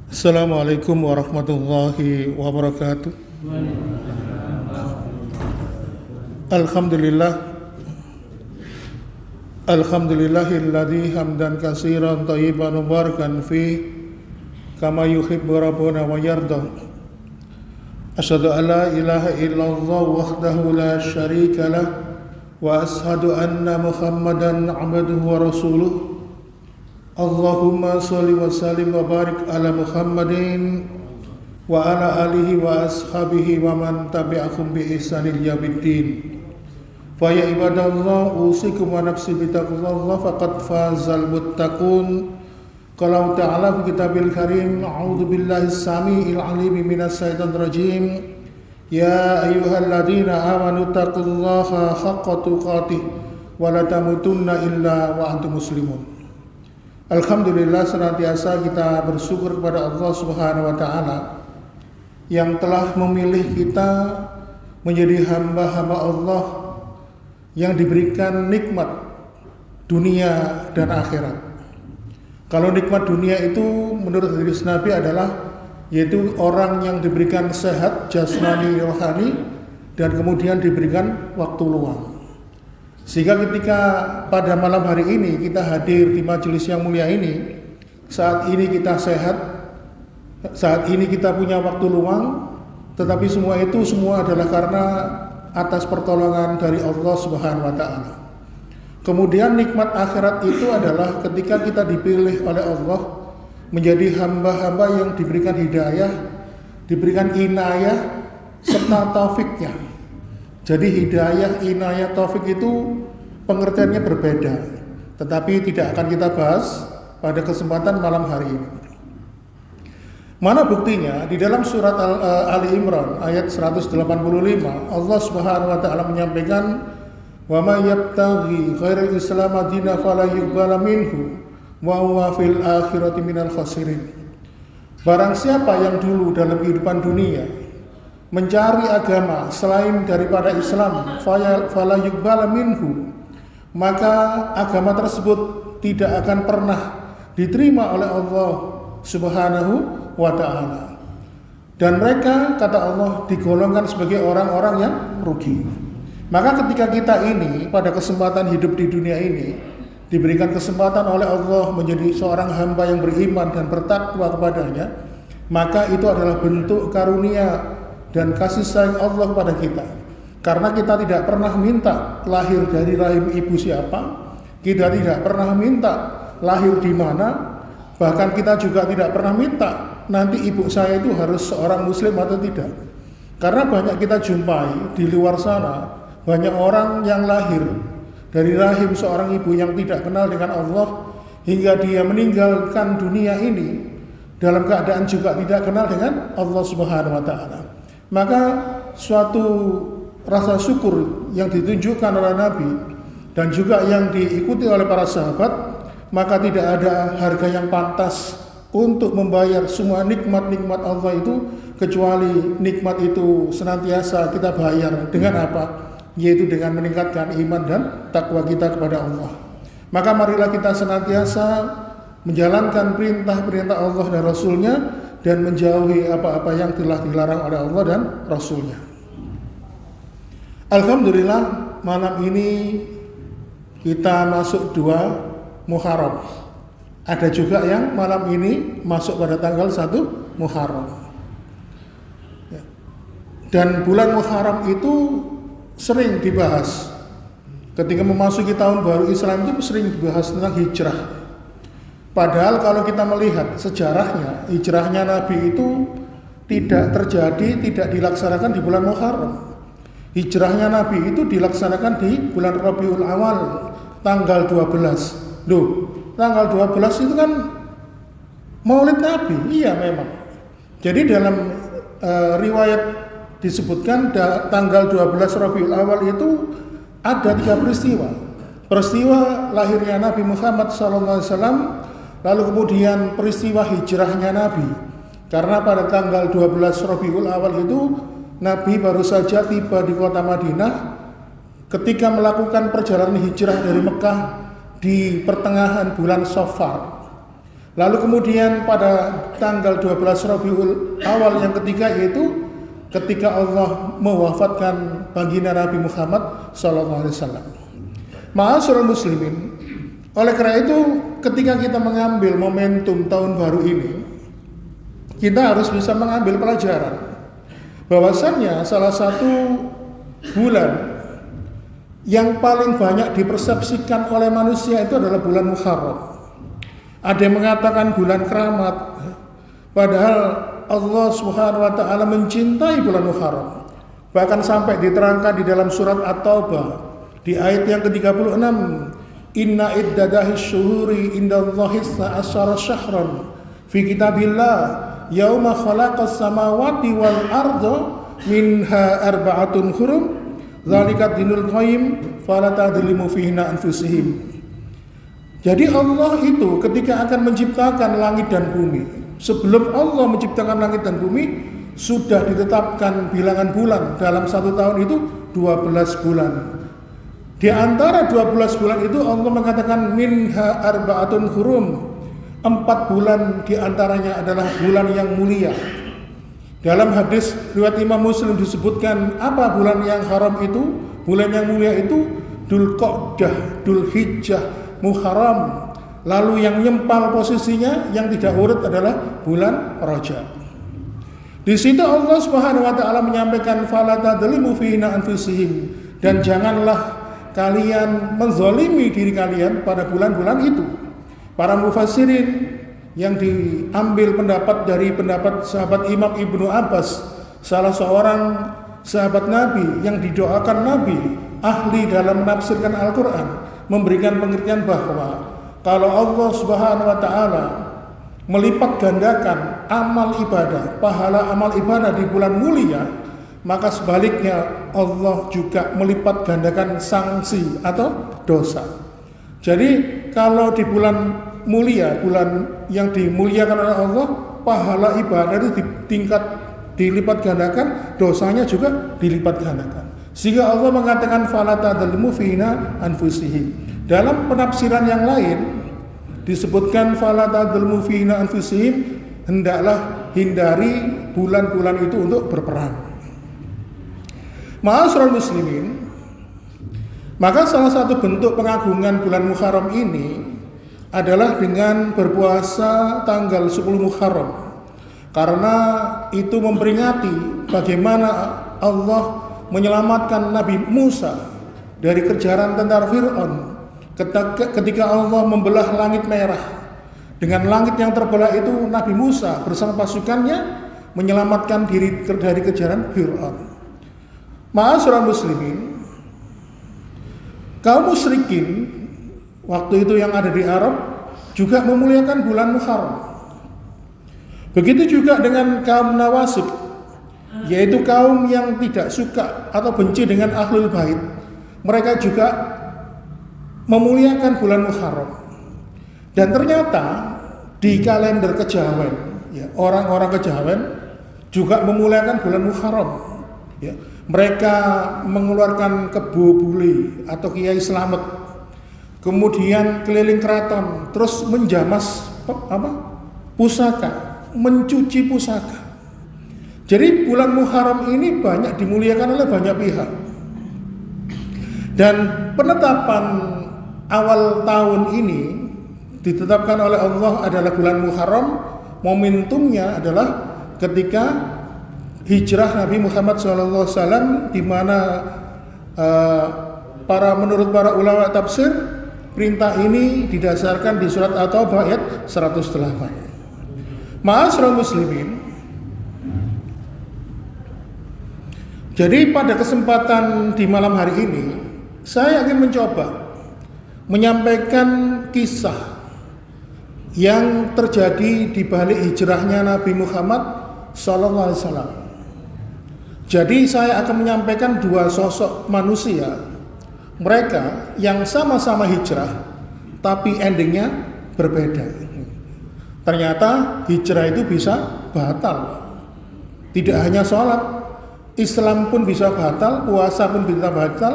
Assalamualaikum warahmatullahi wabarakatuh. Alhamdulillah. Alhamdulillahilladzi hamdan katsiran thayyiban mubarakan fi kama yuhibbu rabbuna wa yarda. Asyhadu an la ilaha illallah wahdahu la syarika lah wa asyhadu anna Muhammadan 'abduhu wa rasuluh. Allahumma sholli wa sallim wa barik ala Muhammadin wa ala alihi wa ashabihi wa man tabi'ahum bi ihsanil yaumiddin. Fa ya ibadallah usikum wa nafsi bi taqwallah faqad fazal muttaqun. Qala ta'ala fi kitabil karim, a'udzu billahi samiil alim minas syaitonir rajim. Ya ayyuhalladzina amanu taqullaha haqqa tuqatih wa la tamutunna illa wa antum muslimun. Alhamdulillah, senantiasa kita bersyukur kepada Allah Subhanahu wa taala yang telah memilih kita menjadi hamba-hamba Allah yang diberikan nikmat dunia dan akhirat. Kalau nikmat dunia itu menurut hadis Nabi adalah yaitu orang yang diberikan sehat jasmani rohani dan kemudian diberikan waktu luang. Sehingga ketika pada malam hari ini kita hadir di majelis yang mulia ini, saat ini kita sehat, saat ini kita punya waktu luang, tetapi semua adalah karena atas pertolongan dari Allah Subhanahu wa taala. Kemudian nikmat akhirat itu adalah ketika kita dipilih oleh Allah menjadi hamba-hamba yang diberikan hidayah, diberikan inayah serta taufiknya. Jadi hidayah, inayah, taufik itu pengertiannya berbeda, tetapi tidak akan kita bahas pada kesempatan malam hari ini. Mana buktinya? Di dalam surat Ali Imran ayat 185 Allah Subhanahu wa taala menyampaikan, "Wa may yabtaghi ghairal islam dinan fala yuqbal minhu wa huwa fil akhirati minal khasirin." Barang siapa yang dulu dalam kehidupan dunia mencari agama selain daripada Islam, fala yuqbal minhu, maka agama tersebut tidak akan pernah diterima oleh Allah Subhanahu wa ta'ala. Dan mereka, kata Allah, digolongkan sebagai orang-orang yang rugi. Maka ketika kita ini pada kesempatan hidup di dunia ini diberikan kesempatan oleh Allah menjadi seorang hamba yang beriman dan bertakwa kepadanya, maka itu adalah bentuk karunia dan kasih sayang Allah kepada kita. Karena kita tidak pernah minta lahir dari rahim ibu siapa, kita tidak pernah minta lahir di mana, bahkan kita juga tidak pernah minta nanti ibu saya itu harus seorang muslim atau tidak. Karena banyak kita jumpai di luar sana, banyak orang yang lahir dari rahim seorang ibu yang tidak kenal dengan Allah hingga dia meninggalkan dunia ini dalam keadaan juga tidak kenal dengan Allah Subhanahu wa taala. Maka suatu rasa syukur yang ditunjukkan oleh Nabi dan juga yang diikuti oleh para sahabat, maka tidak ada harga yang pantas untuk membayar semua nikmat-nikmat Allah itu kecuali nikmat itu senantiasa kita bayar dengan apa? Yaitu dengan meningkatkan iman dan takwa kita kepada Allah. Maka marilah kita senantiasa menjalankan perintah-perintah Allah dan Rasul-Nya dan menjauhi apa-apa yang telah dilarang oleh Allah dan Rasul-Nya. Alhamdulillah, malam ini kita masuk 2 Muharram. Ada juga yang malam ini masuk pada tanggal 1 Muharram. Dan bulan Muharram itu sering dibahas. Ketika memasuki tahun baru Islam itu sering dibahas tentang hijrah. Padahal kalau kita melihat sejarahnya, hijrahnya Nabi itu tidak terjadi, tidak dilaksanakan di bulan Muharram. Hijrahnya Nabi itu dilaksanakan di bulan Rabiul Awal, tanggal 12. Loh, tanggal 12 itu kan Maulid Nabi. Iya memang. Jadi dalam riwayat disebutkan tanggal 12 Rabiul Awal itu ada 3 peristiwa. Peristiwa lahirnya Nabi Muhammad SAW, lalu kemudian peristiwa hijrahnya Nabi. Karena pada tanggal 12 Rabiul Awal itu Nabi baru saja tiba di kota Madinah ketika melakukan perjalanan hijrah dari Mekah di pertengahan bulan Safar. Lalu kemudian pada tanggal 12 Rabiul Awal yang ketiga, yaitu ketika Allah mewafatkan baginda Nabi Muhammad SAW. Ma'asyiral muslimin, oleh karena itu ketika kita mengambil momentum tahun baru ini, kita harus bisa mengambil pelajaran bahwasannya salah satu bulan yang paling banyak dipersepsikan oleh manusia itu adalah bulan Muharram. Ada yang mengatakan bulan keramat, padahal Allah Subhanahu wa taala mencintai bulan Muharram. Bahkan sampai diterangkan di dalam surat At-Taubah di ayat yang ke-36, inna iddadahish syuhuri indallahi 12 syahran fi kitabillah yauma khalaqas samawati wal arda minha arba'atun hurum dzalika dinul qayyim fala tadlimu fihinna anfusihim. Jadi Allah itu ketika akan menciptakan langit dan bumi, sebelum Allah menciptakan langit dan bumi sudah ditetapkan bilangan bulan. Dalam satu tahun itu 12 bulan. Di antara 12 bulan itu Allah mengatakan minha arba'atun hurum, 4 bulan diantaranya adalah bulan yang mulia. Dalam hadis riwayat Imam Muslim disebutkan apa bulan yang haram itu? Bulan yang mulia itu Dzulqa'dah, Dzulhijjah, Muharram. Lalu yang nyempal posisinya yang tidak urut adalah bulan Rajab. Di situ Allah Subhanahu wa taala menyampaikan fala tadlimu fiina anfusihim, dan janganlah kalian menzalimi diri kalian pada bulan-bulan itu. Para mufassirin yang diambil pendapat dari pendapat sahabat Imam Ibnu Abbas, salah seorang sahabat Nabi yang didoakan Nabi, ahli dalam menafsirkan Al-Quran, memberikan pengertian bahwa kalau Allah Subhanahu wa taala melipat gandakan amal ibadah, pahala amal ibadah di bulan mulia, maka sebaliknya Allah juga melipat gandakan sanksi atau dosa. Jadi kalau di bulan mulia, bulan yang dimuliakan oleh Allah, pahala ibadah itu dilipat gandakan, dosanya juga dilipat gandakan. Sehingga Allah mengatakan fala tadlimu fiina anfusihim. Dalam penafsiran yang lain disebutkan fala tadlimu fiina anfusihim, hendaklah hindari bulan-bulan itu untuk berperang. Ma'asyiral muslimin, maka salah satu bentuk pengagungan bulan Muharram ini adalah dengan berpuasa tanggal 10 Muharram, karena itu memperingati bagaimana Allah menyelamatkan Nabi Musa dari kejaran tentara Fir'aun ketika Allah membelah langit merah. Dengan langit yang terbelah itu Nabi Musa bersama pasukannya menyelamatkan diri dari kejaran Fir'aun. Ma'asyiral muslimin, kaum musyrikin waktu itu yang ada di Arab juga memuliakan bulan Muharram. Begitu juga dengan kaum Nawasib, yaitu kaum yang tidak suka atau benci dengan Ahlul Bait. Mereka juga memuliakan bulan Muharram. Dan ternyata di kalender kejawen, ya, orang-orang kejawen juga memuliakan bulan Muharram. Ya, mereka mengeluarkan kebo bule atau kiai selamet, kemudian keliling keraton, terus menjamas pusaka, mencuci pusaka. Jadi bulan Muharram ini banyak dimuliakan oleh banyak pihak. Dan penetapan awal tahun ini ditetapkan oleh Allah adalah bulan Muharram. Momentumnya adalah ketika hijrah Nabi Muhammad SAW, di mana menurut para ulama tafsir, perintah ini didasarkan di surat At-Taubah ayat 108. Ma'asyiral muslimin, jadi pada kesempatan di malam hari ini saya ingin mencoba menyampaikan kisah yang terjadi di balik hijrahnya Nabi Muhammad SAW. Jadi saya akan menyampaikan dua sosok manusia, mereka yang sama-sama hijrah tapi endingnya berbeda. Ternyata hijrah itu bisa batal. Tidak hanya sholat, Islam pun bisa batal, puasa pun bisa batal,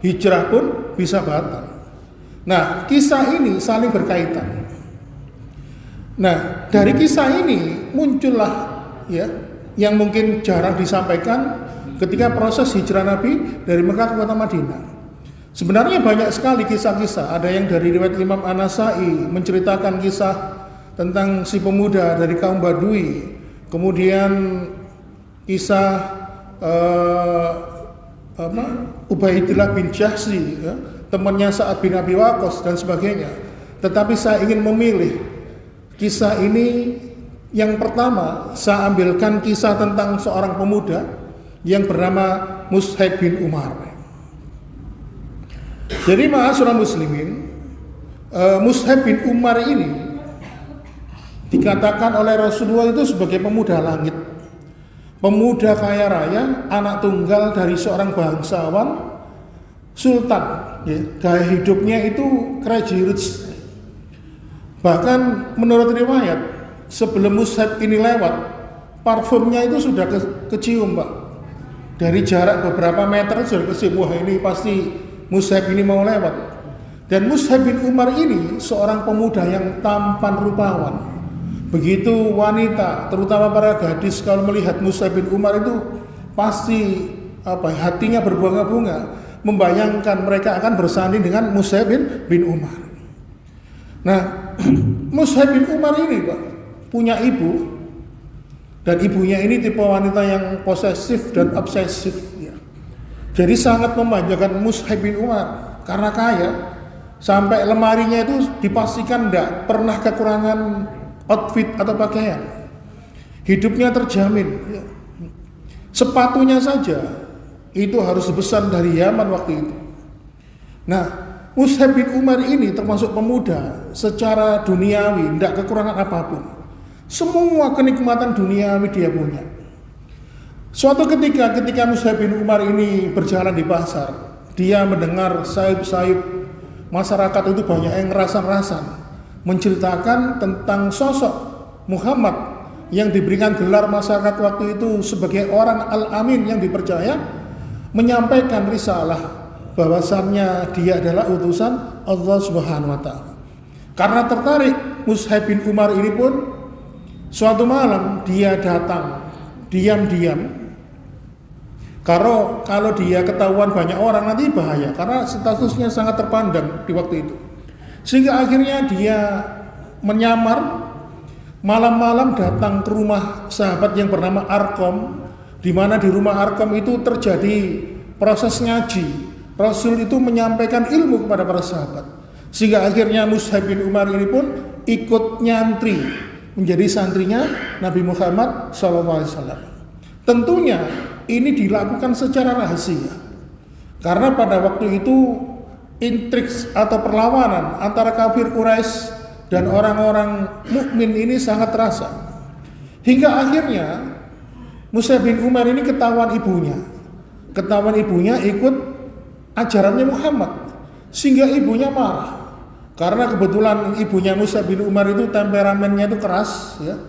hijrah pun bisa batal. Nah, kisah ini saling berkaitan. Nah, dari kisah ini muncullah ya yang mungkin jarang disampaikan ketika proses hijrah Nabi dari Mekah ke kota Madinah. Sebenarnya banyak sekali kisah-kisah. Ada yang dari riwayat Imam An-Nasai menceritakan kisah tentang si pemuda dari kaum Badui. Kemudian kisah Ubaidillah bin Jahsy, ya, temannya Sa'ad bin Abi Waqqas dan sebagainya. Tetapi saya ingin memilih kisah ini yang pertama. Saya ambilkan kisah tentang seorang pemuda yang bernama Mushab bin Umar. Jadi ma'asyiral muslimin, Mushab bin Umar ini dikatakan oleh Rasulullah itu sebagai pemuda langit, pemuda kaya raya, anak tunggal dari seorang bangsawan sultan, ya. Gaya hidupnya itu crazy rich. Bahkan menurut riwayat, sebelum Mushab ini lewat, parfumnya itu sudah kecium, Pak. Dari jarak beberapa meter sudah kecium, wah ini pasti Mushab ini mau lewat. Dan Mushab bin Umar ini seorang pemuda yang tampan rupawan. Begitu wanita, terutama para gadis kalau melihat Mushab bin Umar itu pasti hatinya berbunga-bunga, membayangkan mereka akan bersanding dengan Mushab bin Umar. Nah, Mushab bin Umar ini, Pak, punya ibu, dan ibunya ini tipe wanita yang posesif dan obsesif, ya. Jadi sangat memanjakan Mushab bin Umar karena kaya, sampai lemarinya itu dipastikan tidak pernah kekurangan outfit atau pakaian. Hidupnya terjamin, ya. Sepatunya saja itu harus dipesan dari Yaman waktu itu. Nah, Mushab bin Umar ini termasuk pemuda secara duniawi tidak kekurangan apapun. Semua kenikmatan duniawi dia punya. Suatu ketika Mushab bin Umar ini berjalan di pasar, dia mendengar sayup-sayup masyarakat itu banyak yang ngerasan-rasan menceritakan tentang sosok Muhammad yang diberikan gelar masyarakat waktu itu sebagai orang Al-Amin yang dipercaya menyampaikan risalah bahwasannya dia adalah utusan Allah Subhanahu wa taala. Karena tertarik, Mushab bin Umar ini pun suatu malam dia datang diam-diam. Kalau dia ketahuan banyak orang nanti bahaya, karena statusnya sangat terpandang di waktu itu. Sehingga akhirnya dia menyamar malam-malam datang ke rumah sahabat yang bernama Arqam, di mana di rumah Arqam itu terjadi proses ngaji. Rasul itu menyampaikan ilmu kepada para sahabat. Sehingga akhirnya Mushab bin Umar ini pun ikut nyantri menjadi santrinya Nabi Muhammad SAW. Tentunya ini dilakukan secara rahasia, karena pada waktu itu intrik atau perlawanan antara kafir Quraisy dan orang-orang mukmin ini sangat terasa. Hingga akhirnya Mushab bin Umar ini ketahuan ibunya ikut ajarannya Muhammad, sehingga ibunya marah. Karena kebetulan ibunya Mushab bin Umar itu temperamennya itu keras, ya,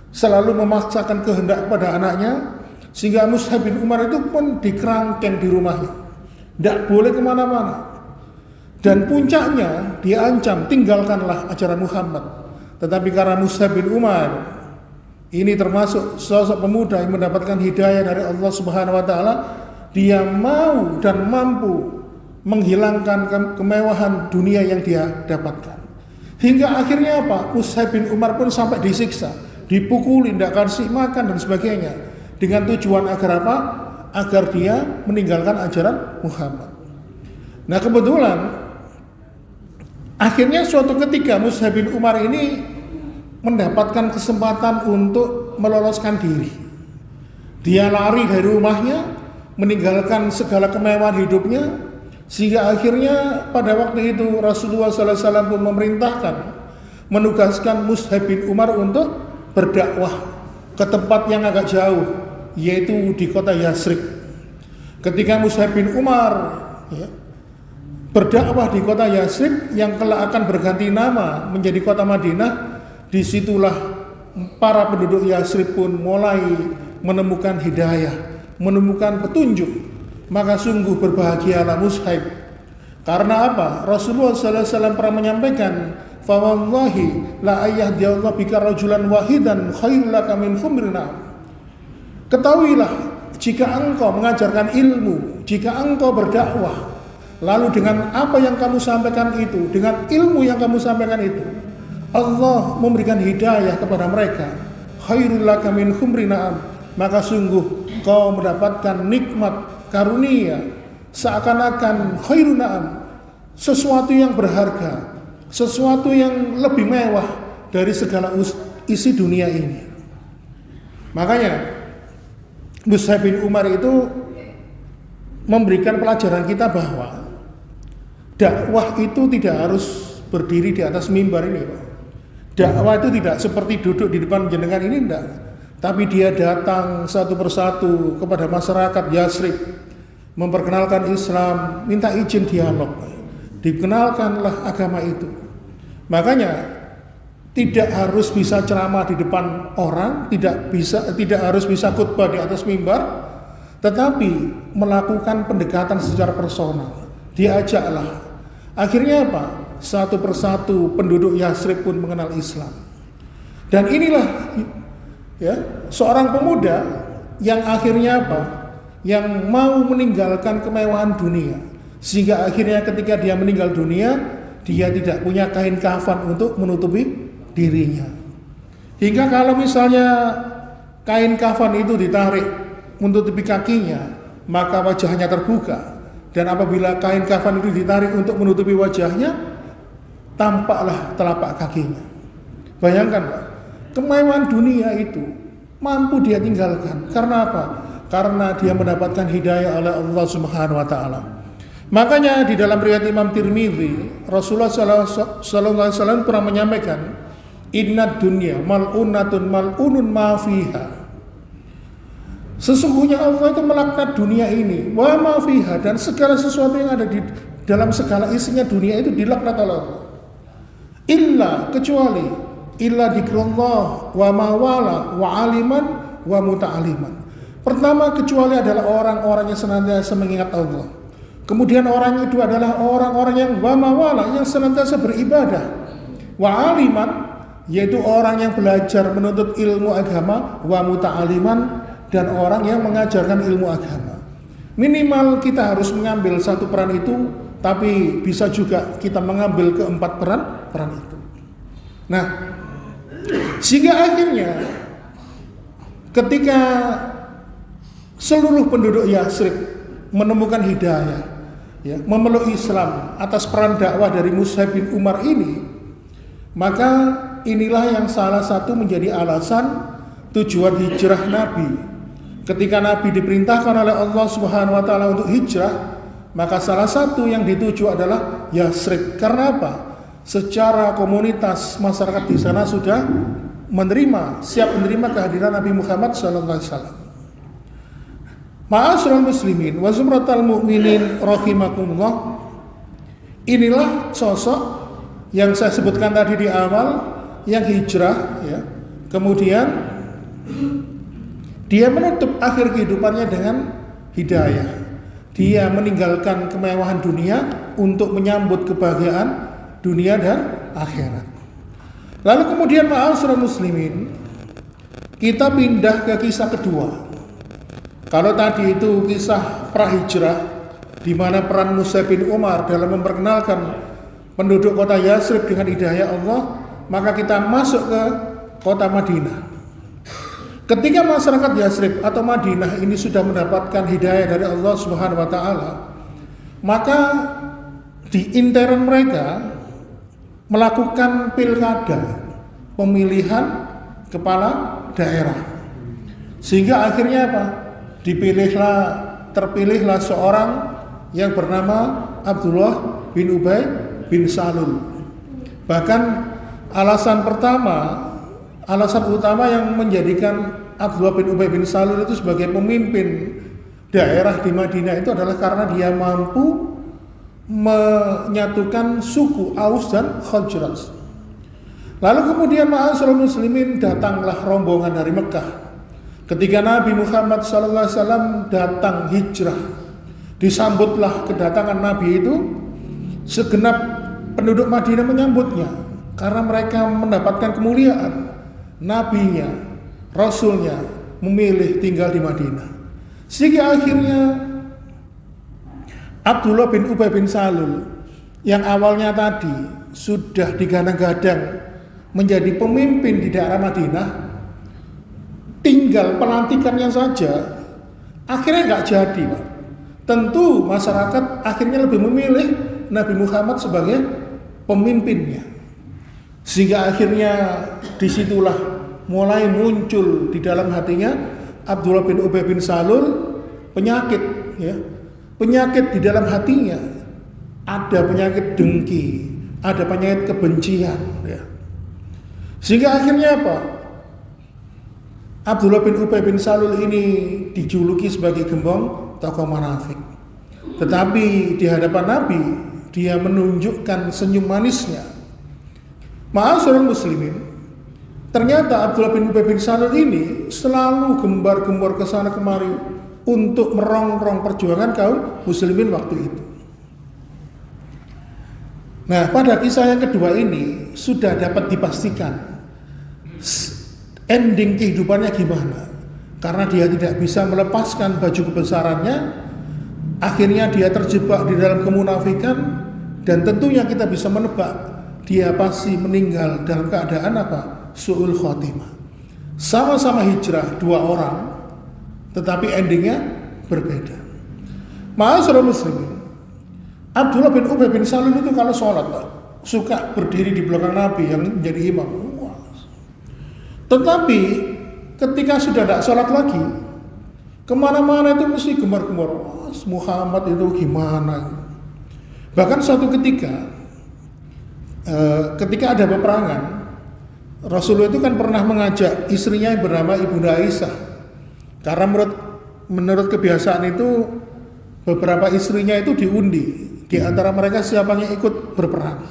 selalu memaksakan kehendak kepada anaknya, sehingga Mushab bin Umar itu pun dikerangkeng di rumahnya, tidak boleh kemana-mana. Dan puncaknya dia ancam, tinggalkanlah ajaran Muhammad. Tetapi karena Mushab bin Umar ini termasuk sosok pemuda yang mendapatkan hidayah dari Allah Subhanahu wa taala, dia mau dan mampu menghilangkan kemewahan dunia yang dia dapatkan. Hingga akhirnya apa? Mushab bin Umar pun sampai disiksa, dipukuli, tidak kasih makan dan sebagainya. Dengan tujuan agar apa? Agar dia meninggalkan ajaran Muhammad. Nah, kebetulan akhirnya suatu ketika Mushab bin Umar ini mendapatkan kesempatan untuk meloloskan diri. Dia lari dari rumahnya, meninggalkan segala kemewahan hidupnya, sehingga akhirnya pada waktu itu Rasulullah SAW pun memerintahkan, menugaskan Mushab bin Umar untuk berdakwah ke tempat yang agak jauh, yaitu di kota Yasrib. Ketika Mushab bin Umar, ya, berdakwah di kota Yasrib yang kelak akan berganti nama menjadi kota Madinah, disitulah para penduduk Yasrib pun mulai menemukan hidayah, menemukan petunjuk. Maka sungguh berbahagialah Mushab. Karena apa? Rasulullah SAW pernah menyampaikan fa wallahi la ayyahdiyallahu bika rajulan wahidan khairul laka min humrin na'am. Ketahuilah, jika engkau mengajarkan ilmu, jika engkau berdakwah, lalu dengan apa yang kamu sampaikan itu, dengan ilmu yang kamu sampaikan itu, Allah memberikan hidayah kepada mereka, khairul laka min humrin na'am, maka sungguh kau mendapatkan nikmat karunia seakan-akan khairun na'am, sesuatu yang berharga, sesuatu yang lebih mewah dari segala isi dunia ini. Makanya Mus'ab bin Umar itu memberikan pelajaran kita bahwa dakwah itu tidak harus berdiri di atas mimbar ini, Pak. Dakwah itu tidak seperti duduk di depan jenengan ini, enggak. Tapi dia datang satu persatu kepada masyarakat Yasrib, memperkenalkan Islam, minta izin dialog, dikenalkanlah agama itu. Makanya tidak harus bisa ceramah di depan orang, tidak harus bisa khutbah di atas mimbar, tetapi melakukan pendekatan secara personal. Diajaklah. Akhirnya apa? Satu persatu penduduk Yasrib pun mengenal Islam. Dan inilah ya, seorang pemuda yang akhirnya apa? Yang mau meninggalkan kemewahan dunia, sehingga akhirnya ketika dia meninggal dunia, dia tidak punya kain kafan untuk menutupi dirinya. Hingga kalau misalnya kain kafan itu ditarik menutupi kakinya, maka wajahnya terbuka. Dan apabila kain kafan itu ditarik untuk menutupi wajahnya, tampaklah telapak kakinya. Bayangkan, Pak, kemewahan dunia itu mampu dia tinggalkan. Karena apa? Karena dia mendapatkan hidayah oleh Allah Subhanahu wa taala. Makanya di dalam riwayat Imam Tirmidzi, Rasulullah sallallahu alaihi wasallam pernah menyampaikan, "Innad dunya mal'unatun mal'unun ma fiha." Sesungguhnya Allah itu melaknat dunia ini, wa ma fiha, dan segala sesuatu yang ada di dalam segala isinya dunia itu dilaknat oleh Allah. Illa, kecuali illa dzikrullah wa mawala wa aliman wa muta'aliman. Pertama, kecuali adalah orang-orang yang senantiasa mengingat Allah. Kemudian orang itu adalah orang-orang yang wa mawala, yang senantiasa beribadah. Wa aliman, yaitu orang yang belajar menuntut ilmu agama, wa muta'aliman, dan orang yang mengajarkan ilmu agama. Minimal kita harus mengambil satu peran itu, tapi bisa juga kita mengambil keempat peran itu. Nah, sehingga akhirnya ketika seluruh penduduk Yasrib menemukan hidayah, ya, memeluk Islam atas peran dakwah dari Mus'ab bin Umar ini, maka inilah yang salah satu menjadi alasan tujuan hijrah Nabi. Ketika Nabi diperintahkan oleh Allah Subhanahu wa taala untuk hijrah, maka salah satu yang dituju adalah Yasrib. Karena apa? Secara komunitas masyarakat di sana sudah siap menerima kehadiran Nabi Muhammad sallallahu alaihi wasallam. Ma'asyiral muslimin wa zumratal mu'minin rahimakumullah. Inilah sosok yang saya sebutkan tadi di awal, yang hijrah, ya. Kemudian dia menutup akhir kehidupannya dengan hidayah. Dia meninggalkan kemewahan dunia untuk menyambut kebahagiaan dunia dan akhirat. Lalu kemudian ma'asyiral muslimin, kita pindah ke kisah kedua. Kalau tadi itu kisah prahijrah, di mana peran Mus'ab bin Umar dalam memperkenalkan penduduk kota Yasrib dengan hidayah Allah, maka kita masuk ke kota Madinah. Ketika masyarakat Yasrib atau Madinah ini sudah mendapatkan hidayah dari Allah Subhanahu wa taala, maka di intern mereka melakukan pilkada, pemilihan kepala daerah. Sehingga akhirnya apa? Terpilihlah seorang yang bernama Abdullah bin Ubay bin Salul. Bahkan alasan utama yang menjadikan Abdullah bin Ubay bin Salul itu sebagai pemimpin daerah di Madinah itu adalah karena dia mampu menyatukan suku Aus dan Khazraj. Lalu kemudian ma'asyiral muslimin, datanglah rombongan dari Mekah. Ketika Nabi Muhammad SAW datang hijrah, disambutlah kedatangan Nabi itu, segenap penduduk Madinah menyambutnya. Karena mereka mendapatkan kemuliaan, nabinya, rasulnya memilih tinggal di Madinah. Sehingga akhirnya Abdullah bin Ubay bin Salul yang awalnya tadi sudah digadang-gadang menjadi pemimpin di daerah Madinah, tinggal pelantikannya saja akhirnya nggak jadi, Pak. Tentu masyarakat akhirnya lebih memilih Nabi Muhammad sebagai pemimpinnya. Sehingga akhirnya disitulah mulai muncul di dalam hatinya Abdullah bin Ubay bin Salul penyakit, ya. Penyakit di dalam hatinya. Ada penyakit dengki, ada penyakit kebencian, ya. Sehingga akhirnya apa? Abdullah bin Ubay bin Salul ini dijuluki sebagai gembong tokoh munafik. Tetapi di hadapan Nabi dia menunjukkan senyum manisnya. Ma'asyiral muslimin, ternyata Abdullah bin Ubay bin Salul ini selalu gembar-gembor ke sana kemari untuk merongrong perjuangan kaum muslimin waktu itu. Nah, pada kisah yang kedua ini sudah dapat dipastikan ending kehidupannya gimana. Karena dia tidak bisa melepaskan baju kebesarannya, akhirnya dia terjebak di dalam kemunafikan, dan tentunya kita bisa menebak dia pasti meninggal dalam keadaan apa? Su'ul khotimah. Sama-sama hijrah dua orang, tetapi endingnya berbeda. Ma'asyiral muslimin, Abdullah bin Ubay bin Salul itu kalau sholat, Pak, suka berdiri di belakang Nabi yang menjadi imam. Tetapi ketika sudah tidak sholat lagi, kemana-mana itu mesti gemar-gemar, Muhammad itu gimana. Bahkan suatu ketika ada peperangan, Rasulullah itu kan pernah mengajak istrinya yang bernama Ibunda Aisyah. Karena menurut kebiasaan itu beberapa istrinya itu diundi, di antara mereka siapa yang ikut berperang.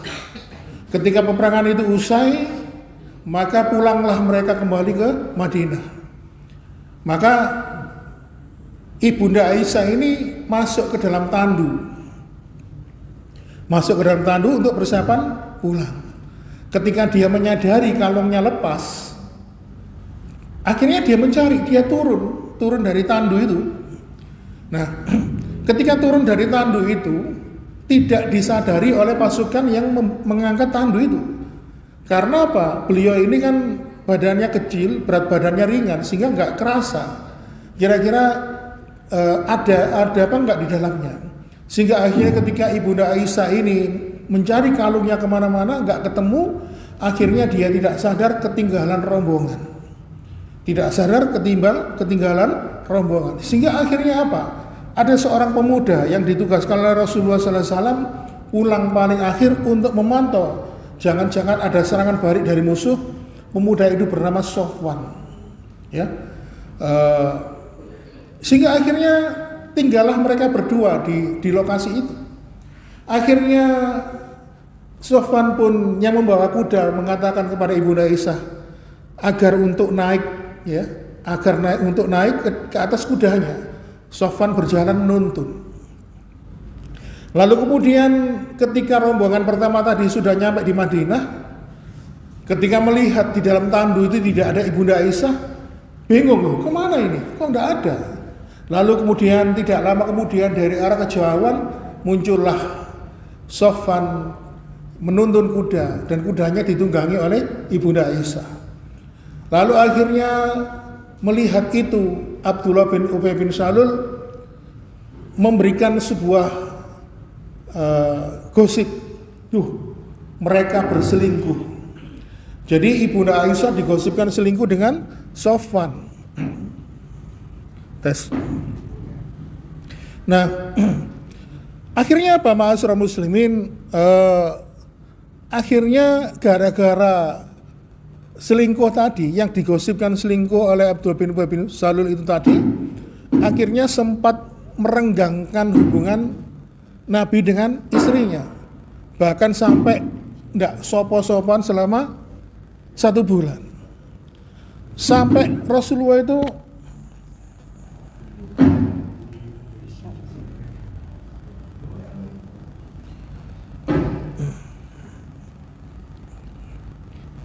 Ketika peperangan itu usai, maka pulanglah mereka kembali ke Madinah. Maka Ibunda Aisyah ini masuk ke dalam tandu. Masuk ke dalam tandu untuk persiapan pulang. Ketika dia menyadari kalungnya lepas, akhirnya dia mencari, dia turun dari tandu itu. Nah, ketika turun dari tandu itu, tidak disadari oleh pasukan yang mengangkat tandu itu. Karena apa? Beliau ini kan badannya kecil, berat badannya ringan, sehingga nggak kerasa. Kira-kira ada apa nggak di dalamnya? Sehingga akhirnya ketika Ibunda Aisyah ini mencari kalungnya kemana-mana nggak ketemu, akhirnya dia tidak sadar ketinggalan rombongan. Tidak sadar ketinggalan rombongan. Sehingga akhirnya apa? Ada seorang pemuda yang ditugaskan oleh Rasulullah SAW pulang paling akhir untuk memantau. Jangan-jangan ada serangan balik dari musuh. Pemuda itu bernama Sofwan, ya. Sehingga akhirnya tinggallah mereka berdua di lokasi itu. Akhirnya Sofwan pun yang membawa kuda mengatakan kepada Ibunda Aisyah agar untuk naik ke atas kudanya. Sofwan berjalan menuntun. Lalu kemudian ketika rombongan pertama tadi sudah nyampe di Madinah, ketika melihat di dalam tandu itu tidak ada Ibunda Aisyah, bingung loh, kemana ini? Kok tidak ada? Lalu kemudian tidak lama kemudian dari arah kejauhan muncullah Sofwan menuntun kuda, dan kudanya ditunggangi oleh Ibunda Aisyah. Lalu akhirnya melihat itu Abdullah bin Ubay bin Salul memberikan sebuah gosip, mereka berselingkuh. Jadi Ibunda Aisyah digosipkan selingkuh dengan Sofwan. Tes. Nah, akhirnya apa, ma'asyiral muslimin? Akhirnya gara-gara selingkuh tadi, yang digosipkan selingkuh oleh Abdullah bin Ubay bin Salul itu tadi, akhirnya sempat merenggangkan hubungan Nabi dengan istrinya. Bahkan sampai tidak sopo-sopan selama 1 bulan. Sampai Rasulullah itu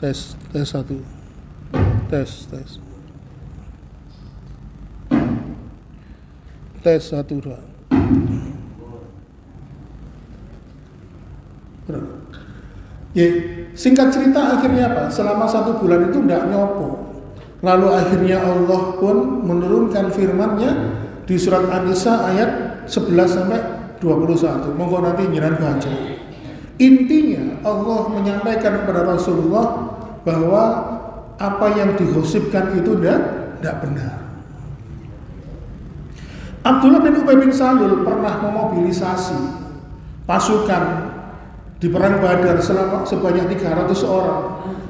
tes 1. Tes 1 2. Ya, singkat cerita akhirnya apa? Selama 1 bulan itu tidak nyopo. Lalu akhirnya Allah pun menurunkan firman-Nya di surat An-Nisa ayat 11 sampai 21. Monggo nanti nyiran baca. Intinya Allah menyampaikan kepada Rasulullah bahwa apa yang digosipkan itu tidak benar. Abdullah bin Ubay bin Salul pernah memobilisasi pasukan di perang Badar sebanyak 300 orang,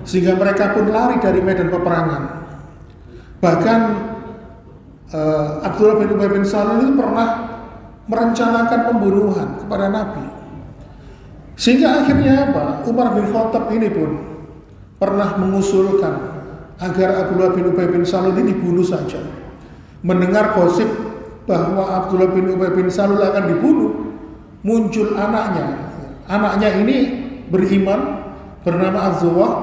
sehingga mereka pun lari dari medan peperangan. Bahkan Abdullah bin Ubay bin Salul itu pernah merencanakan pembunuhan kepada Nabi. Sehingga akhirnya apa? Umar bin Khattab ini pun pernah mengusulkan agar Abdullah bin Ubay bin Salul ini dibunuh saja. Mendengar gosip bahwa Abdullah bin Ubay bin Salul akan dibunuh, muncul anaknya. Anaknya ini beriman, bernama Az-Zuwah,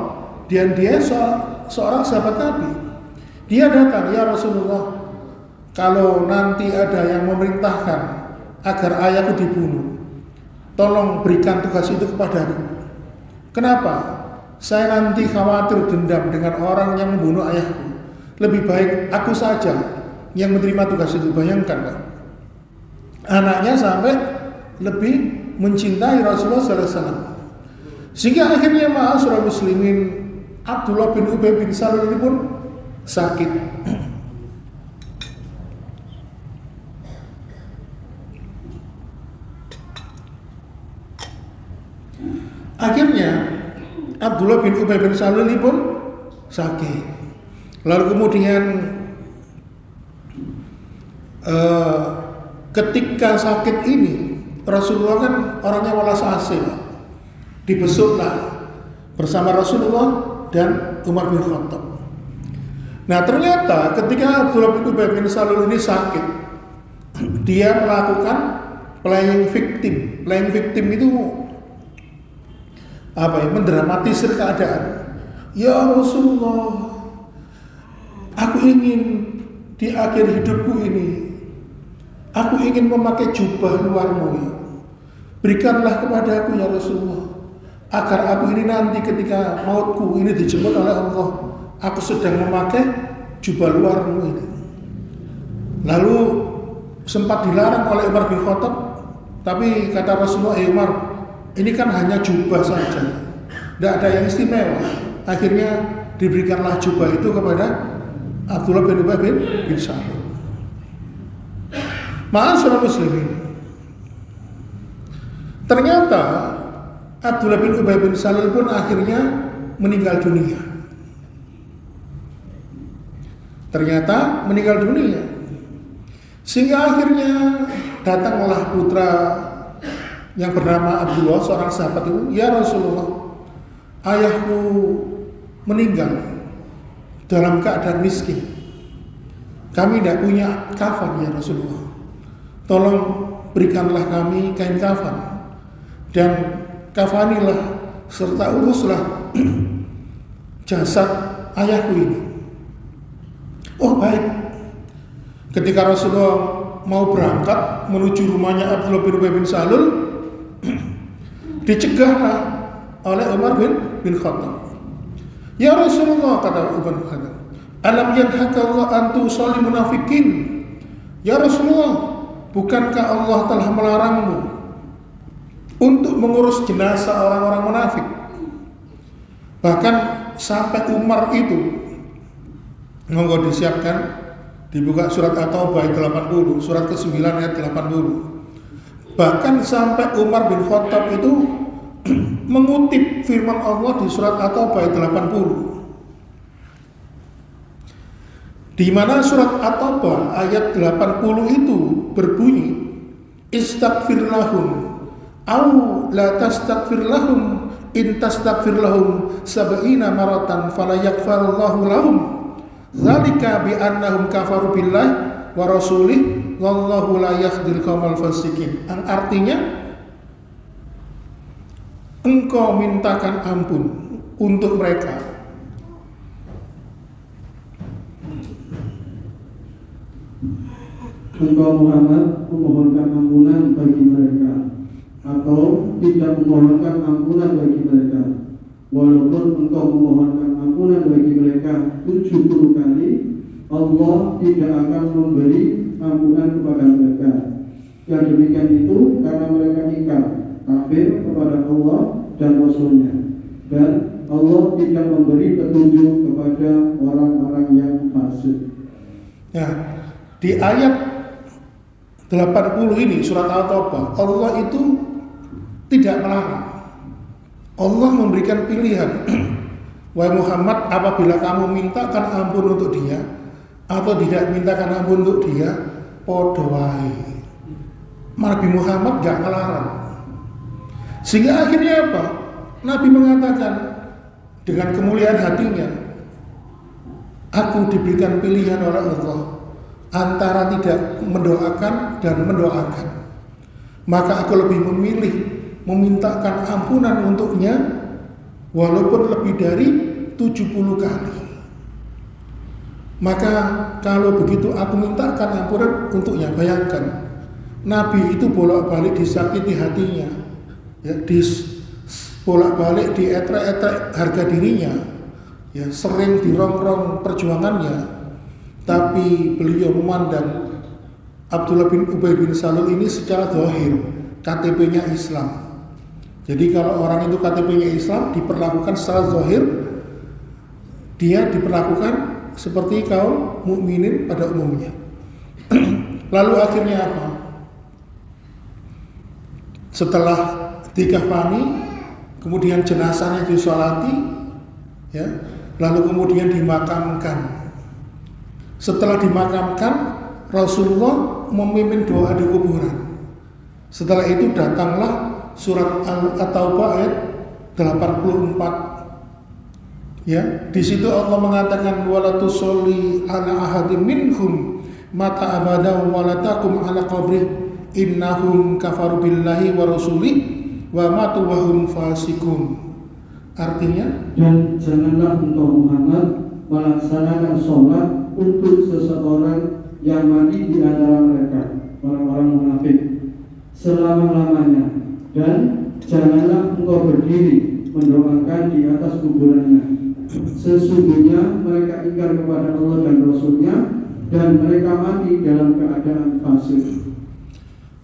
dan dia seorang sahabat Nabi. Dia datang, ya Rasulullah, kalau nanti ada yang memerintahkan agar ayahku dibunuh, tolong berikan tugas itu kepadaku. Kenapa? Saya nanti khawatir dendam dengan orang yang membunuh ayahku. Lebih baik aku saja yang menerima tugas itu. Bayangkan, Pak. Anaknya sampai lebih mencintai Rasulullah SAW. Sehingga akhirnya ma'asyiral muslimin, Abdullah bin Ubay bin Salul ini pun sakit. Akhirnya Abdullah bin Ubay bin Salul ini pun sakit. Lalu kemudian ketika sakit ini, Rasulullah kan orangnya walas asih, dibesuklah bersama Rasulullah dan Umar bin Khattab. Nah ternyata ketika Abdullah bin Ubay bin Salul ini sakit, dia melakukan playing victim. Playing victim itu apa ya? Mendramatisir keadaan. Ya Rasulullah, aku ingin di akhir hidupku ini, aku ingin memakai jubah luarmu ya. Berikanlah kepadaku ya Rasulullah, agar aku ini nanti ketika mautku ini dijemput oleh Allah, aku sedang memakai jubah luarmu ini. Lalu sempat dilarang oleh Umar bin Khattab, tapi kata Rasulullah, Umar, ini kan hanya jubah saja, tidak ada yang istimewa. Akhirnya diberikanlah jubah itu kepada Abdullah bin Ubay bin Salul. Ma'asyiral muslimin, ternyata Abdullah bin Ubay bin Salul pun akhirnya meninggal dunia. Ternyata meninggal dunia. Sehingga akhirnya datanglah putra yang bernama Abdullah, seorang sahabat itu, ya Rasulullah, ayahku meninggal dalam keadaan miskin. Kami tidak punya kafan ya Rasulullah. Tolong berikanlah kami kain kafan dan kafanilah serta uruslah jasad ayahku ini. Oh baik. Ketika Rasulullah mau berangkat menuju rumahnya Abdullah bin Ubay bin Salul, dicegahlah oleh Umar bin Khattab. Ya Rasulullah, kata Umar bin Khattab, alam yanhaka Allah an tusalli munafikin. Ya Rasulullah, bukankah Allah telah melarangmu untuk mengurus jenazah orang-orang munafik? Bahkan sampai Umar itu, monggo disiapkan, dibuka surat At-Taubah ayat 80, surat ke-9 ayat 80. Bahkan sampai Umar bin Khattab itu mengutip firman Allah di surat At-Taubah ayat 80, di mana surat At-Taubah ayat 80 itu berbunyi, istaghfir lahum au la tastaghfir lahum in tastaghfir lahum sab'ina maratan fala yaghfirullahu lahum dzalika bi annahum kafaru billahi wa rasulih wallahu la yahdil qaumal fasikin. Artinya, engkau mintakan ampun untuk mereka engkau Muhammad memohonkan ampunan bagi mereka atau tidak memohonkan ampunan bagi mereka, walaupun engkau memohonkan ampunan bagi mereka 70 kali, Allah tidak akan memberi ampunan kepada mereka. Yang demikian itu karena mereka ingkar, kafir kepada Allah dan Rasulnya, dan Allah tidak memberi petunjuk kepada orang-orang yang fasik. Nah, di ayat 80 ini surat At-Taubah, Allah itu tidak melarang. Allah memberikan pilihan. Wahai Muhammad, apabila kamu mintakan ampun untuk dia atau tidak mintakan ampun untuk dia, podo wae. Nabi Muhammad gak melarang. Sehingga akhirnya apa? Nabi mengatakan dengan kemuliaan hatinya, aku diberikan pilihan oleh Allah antara tidak mendoakan dan mendoakan. Maka aku lebih memilih memintakan ampunan untuknya walaupun lebih dari 70 kali. Maka kalau begitu aku mintakan ampunan untuknya. Bayangkan, Nabi itu bolak-balik disakiti hatinya, ya, bolak-balik dietrek-etrek harga dirinya, ya, sering dirongrong perjuangannya, tapi beliau memandang Abdullah bin Ubay bin Salul ini secara zahir KTP-nya Islam. Jadi kalau orang itu KTP-nya Islam diperlakukan secara zahir, dia diperlakukan seperti kaum mukminin pada umumnya. Lalu akhirnya apa? Setelah dikafani, kemudian jenazahnya disolati, ya, lalu kemudian dimakamkan. Setelah dimakamkan, Rasulullah memimpin doa di kuburan. Setelah itu datanglah surat At-Taubah ayat 84. Ya, di situ Allah mengatakan wala tusolli ala ahadin minhum mata abada wa la taqum ala qabri innahum kafaru billahi wa rasulih wa matu wa hum fasikun. Artinya, dan janganlah engkau Muhammad melaksanakan sholat untuk seseorang yang mati di antara mereka, orang-orang munafik, selama-lamanya, dan janganlah engkau berdiri mendoakan di atas kuburannya. Sesungguhnya mereka ingkar kepada Allah dan Rasulnya, dan mereka mati dalam keadaan fasik.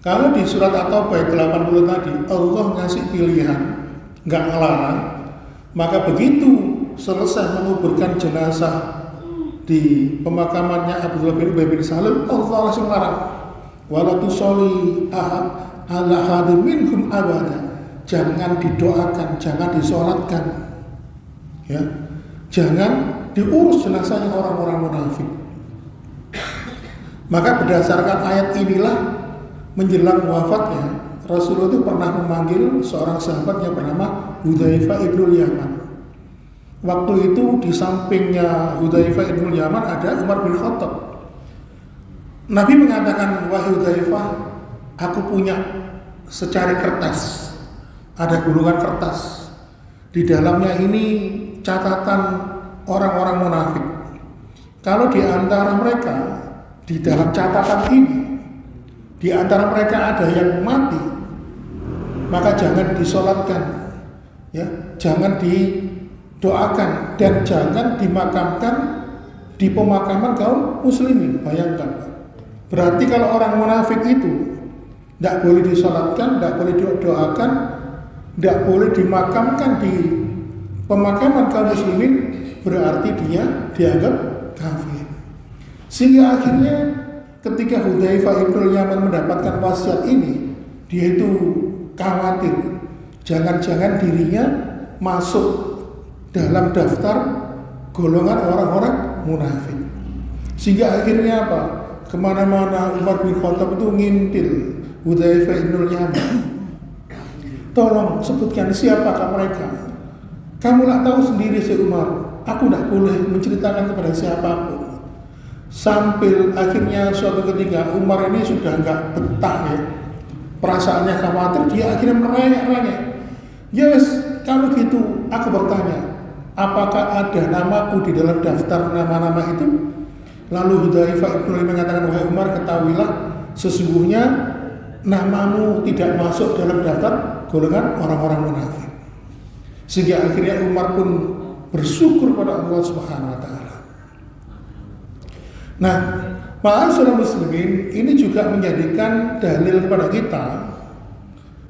Kalau di surat At-Taubah 80 tadi Allah ngasih pilihan, nggak ngelarang, maka begitu selesai menguburkan jenazah di pemakamannya Abdullah bin Ubay bin Salul, Allah langsung larang, wala tusolli ala hadim minhum abada, jangan didoakan, jangan disolatkan, ya, jangan diurus jenazahnya orang-orang munafik. Maka berdasarkan ayat inilah menjelang wafatnya Rasulullah itu pernah memanggil seorang sahabat yang bernama Hudzaifah ibnul Yaman. Waktu itu di sampingnya Hudzaifah ibnul Yaman ada Umar bin Khattab. Nabi mengatakan, wahai Hudzaifah, aku punya secari kertas, ada gulungan kertas. Di dalamnya ini catatan orang-orang munafik. Kalau di antara mereka, di dalam catatan ini, di antara mereka ada yang mati, maka jangan disolatkan, ya, jangan didoakan, dan jangan dimakamkan di pemakaman kaum muslimin. Bayangkan, berarti kalau orang munafik itu tidak boleh disolatkan, tidak boleh didoakan, tidak boleh dimakamkan di pemakaman kaum muslimin, berarti dia dianggap kafir. Sehingga akhirnya ketika Hudzaifah ibnul Yaman mendapatkan wasiat ini, dia itu khawatir jangan-jangan dirinya masuk dalam daftar golongan orang-orang munafik. Sehingga akhirnya apa? Kemana-mana Umar bin Khattab itu ngintil Hudzaifah ibnul Yaman. Tolong sebutkan siapakah mereka. Kamu tak tahu sendiri si Umar, aku tidak boleh menceritakan kepada siapapun. Sampai akhirnya suatu ketika Umar ini sudah nggak betah, ya, perasaannya khawatir, dia akhirnya merengek-rengek. Yes, kalau gitu aku bertanya, apakah ada namaku di dalam daftar nama-nama itu? Lalu Hudzaifah bin Yaman mengatakan, wahai Umar, ketahuilah sesungguhnya namamu tidak masuk dalam daftar golongan orang-orang munafik. Sehingga akhirnya Umar pun bersyukur pada Allah Subhanahu wa taala. Nah, ma'asyiral muslimin, ini juga menjadikan dalil kepada kita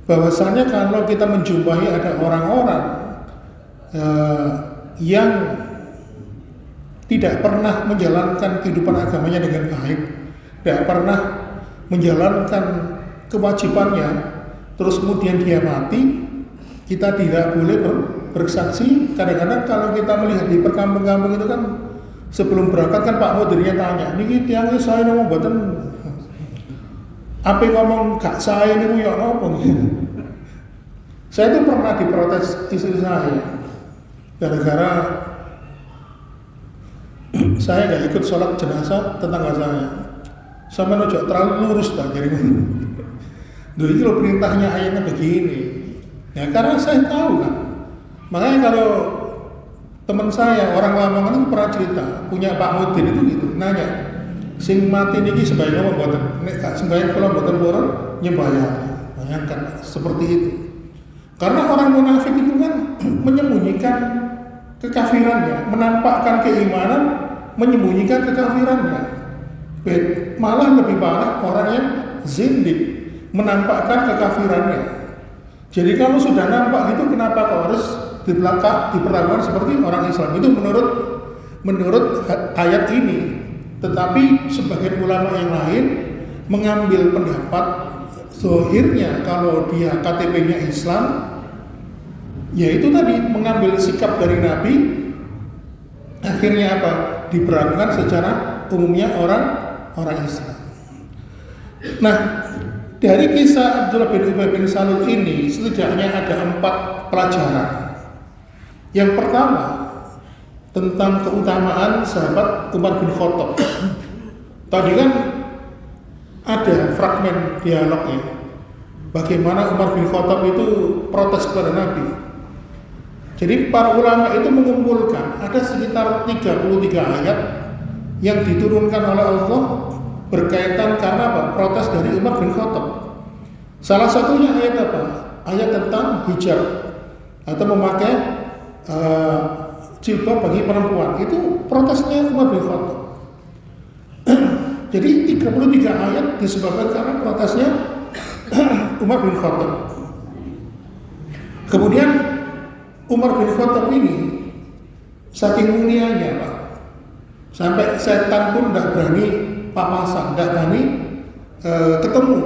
bahwasanya kalau kita menjumpai ada orang-orang yang tidak pernah menjalankan kehidupan agamanya dengan baik, tidak pernah menjalankan kewajibannya, terus kemudian dia mati, kita tidak boleh bersaksi. Kadang-kadang kalau kita melihat di perkampung-kampung itu kan, sebelum berangkat kan Pak Mudirnya tanya, niki tiyang saya ngomong mboten apa ngomong gak saya niku ya napa. Saya itu pernah diprotes istri saya gara-gara saya nggak ikut sholat jenazah tetangga saya. Sama nojo terlalu lurus tak jadi. Dulu itu perintahnya ayatnya begini. Ya karena saya tahu kan. Makanya kalau teman saya orang Lamongan itu pernah cerita punya Pak Mudin itu gitu nanya, sing mati niki sembahyang apa mboten? Nek gak sembahyang kula mboten purun nyembahyang. Bayangkan seperti itu. Karena orang munafik itu kan menyembunyikan kekafirannya, menampakkan keimanan, menyembunyikan kekafirannya. Malah lebih parah orang yang zindik, menampakkan kekafirannya. Jadi kalau sudah nampak gitu, kenapa kau harus diperlakukan seperti orang Islam? Itu menurut ayat ini. Tetapi sebagian ulama yang lain mengambil pendapat zahirnya kalau dia KTP-nya Islam, yaitu tadi mengambil sikap dari Nabi, akhirnya apa? Diberlakukan secara umumnya orang Islam. Nah, dari kisah Abdullah bin Ubay bin Salul ini setidaknya ada 4 pelajaran. Yang pertama tentang keutamaan sahabat Umar bin Khattab. Tadi kan ada fragmen dialognya, bagaimana Umar bin Khattab itu protes kepada Nabi. Jadi para ulama itu mengumpulkan ada sekitar 33 ayat yang diturunkan oleh Allah berkaitan karena apa? Protes dari Umar bin Khattab. Salah satunya ayat apa? Ayat tentang hijab atau memakai jilbab bagi perempuan. Itu protesnya Umar bin Khattab. Jadi 33 ayat disebabkan karena protesnya Umar bin Khattab. Kemudian Umar bin Khattab ini saking mulianya Pak, sampai setan pun tidak berani papasan, tidak berani ketemu.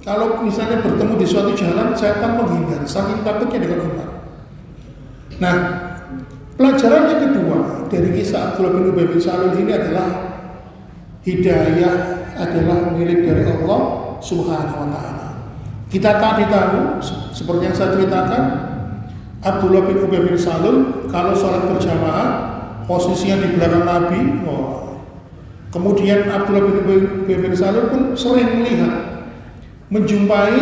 Kalau misalnya bertemu di suatu jalan, setan menghindar, saking takutnya dengan Umar. Nah, pelajaran yang kedua dari kisah Abdullah bin Ubay bin Salul ini adalah hidayah adalah milik dari Allah Subhanahu wa taala. Kita tadi tahu seperti yang saya ceritakan, Abdullah bin Ubay bin Salul kalau sholat berjamaah posisinya di belakang Nabi. Kemudian Abdullah bin Ubay bin Salul pun sering melihat, menjumpai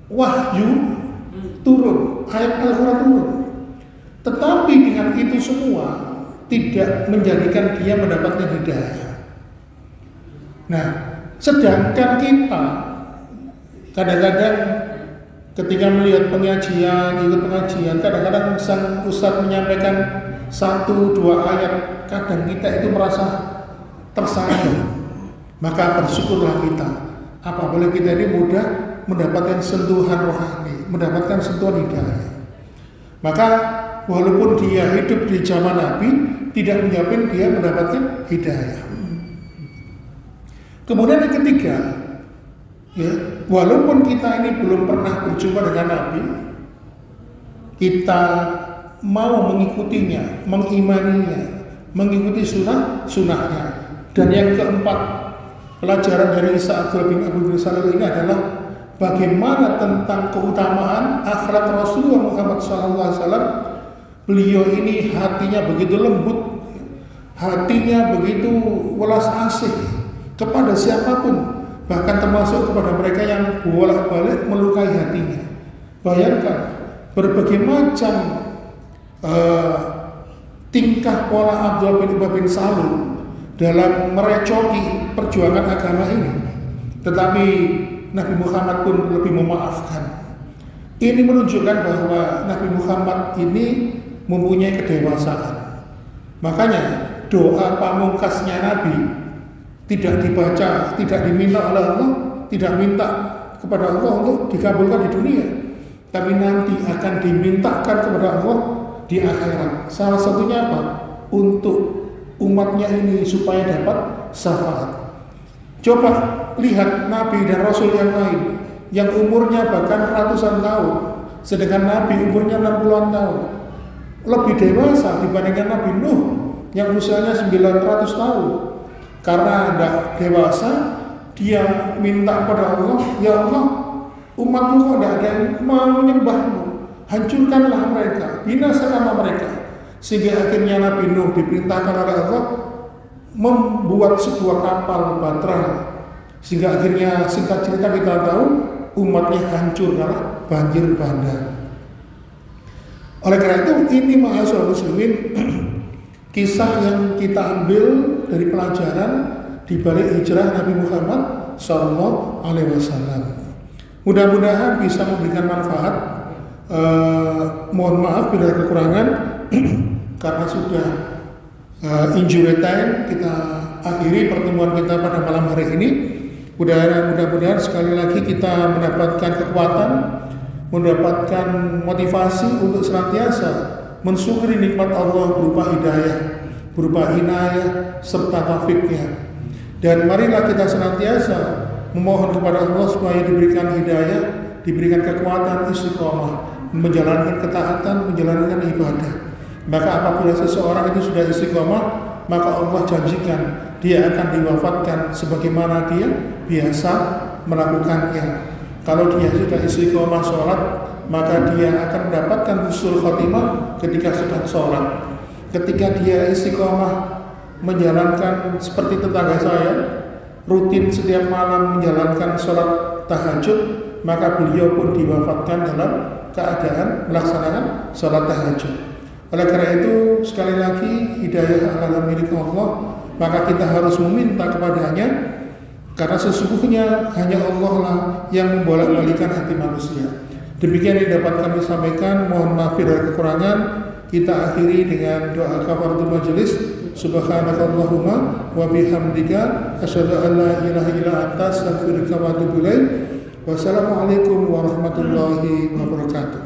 wahyu turun, ayat Al-Quran turun. Tetapi dengan itu semua tidak menjadikan dia mendapatkan hidayah. Nah, sedangkan kita kadang-kadang ketika melihat pengajian, ikut pengajian, kadang-kadang sang ustadz menyampaikan 1-2 ayat, kadang kita itu merasa tersayang. Maka bersyukurlah kita apabila kita ini mudah mendapatkan sentuhan rohani, mendapatkan sentuhan hidayah. Maka walaupun dia hidup di zaman Nabi, tidak menjamin dia mendapatkan hidayah. Kemudian yang ketiga, ya, walaupun kita ini belum pernah berjumpa dengan Nabi, kita mau mengikutinya, mengimaninya, mengikuti sunnahnya. Dan yang keempat, pelajaran dari kisah Abdullah bin Ubay bin Salul ini adalah bagaimana tentang keutamaan akhlak Rasulullah Muhammad SAW. Beliau ini hatinya begitu lembut, hatinya begitu welas asih kepada siapapun, bahkan termasuk kepada mereka yang bolak-balik melukai hatinya. Bayangkan berbagai macam tingkah pola Abdullah bin Ubay bin Salul dalam merecoki perjuangan agama ini, tetapi Nabi Muhammad pun lebih memaafkan. Ini menunjukkan bahwa Nabi Muhammad ini mempunyai kedewasaan. Makanya doa pamungkasnya Nabi tidak dibaca, tidak diminta oleh Allah, tidak minta kepada Allah untuk dikabulkan di dunia, tapi nanti akan dimintakan kepada Allah di akhirat. Salah satunya apa? Untuk umatnya ini supaya dapat syafaat. Coba lihat Nabi dan Rasul yang lain yang umurnya bahkan ratusan tahun, sedangkan Nabi umurnya 60-an tahun, lebih dewasa dibandingkan Nabi Nuh yang usianya 900 tahun. Karena tidak dewasa, dia minta kepada Allah, ya Allah, umatmu kok tidak ada yang mau menyembahmu, hancurkanlah mereka, binasakanlah mereka. Sehingga akhirnya Nabi Nuh diperintahkan oleh Allah membuat sebuah kapal Batra, sehingga akhirnya singkat cerita kita tahu umatnya hancur karena banjir bandang. Oleh karena itu ini ma'asyiral muslimin kisah yang kita ambil dari pelajaran di balik hijrah Nabi Muhammad Sallallahu Alaihi Wasallam. Mudah-mudahan bisa memberikan manfaat. Mohon maaf bila ada kekurangan karena sudah injury time. Kita akhiri pertemuan kita pada malam hari ini. Mudah-mudahan sekali lagi kita mendapatkan kekuatan, mendapatkan motivasi untuk senantiasa mensyukuri nikmat Allah berupa hidayah, berupa inayah serta taufiknya. Dan marilah kita senantiasa memohon kepada Allah supaya diberikan hidayah, diberikan kekuatan istiqomah, menjalankan ketaatan, menjalankan ibadah. Maka apabila seseorang itu sudah istiqomah, maka Allah janjikan dia akan diwafatkan sebagaimana dia biasa melakukannya. Kalau dia sudah istiqomah sholat, maka dia akan mendapatkan husnul khotimah ketika sedang sholat. Ketika dia istiqomah menjalankan seperti tetangga saya, rutin setiap malam menjalankan sholat tahajud, maka beliau pun diwafatkan dalam keadaan melaksanakan sholat tahajud. Oleh karena itu sekali lagi hidayah adalah milik Allah, maka kita harus meminta kepadanya, karena sesungguhnya hanya Allah lah yang membolak-balikan hati manusia. Demikian yang dapat kami sampaikan. Mohon maaf bila kekurangan. Kita akhiri dengan doa kafaratul majelis. Subhanakallahumma wa bihamdika asyhadu an la ilaha illa anta astaghfiruka wa atubu ilaik. Wassalamualaikum warahmatullahi wabarakatuh.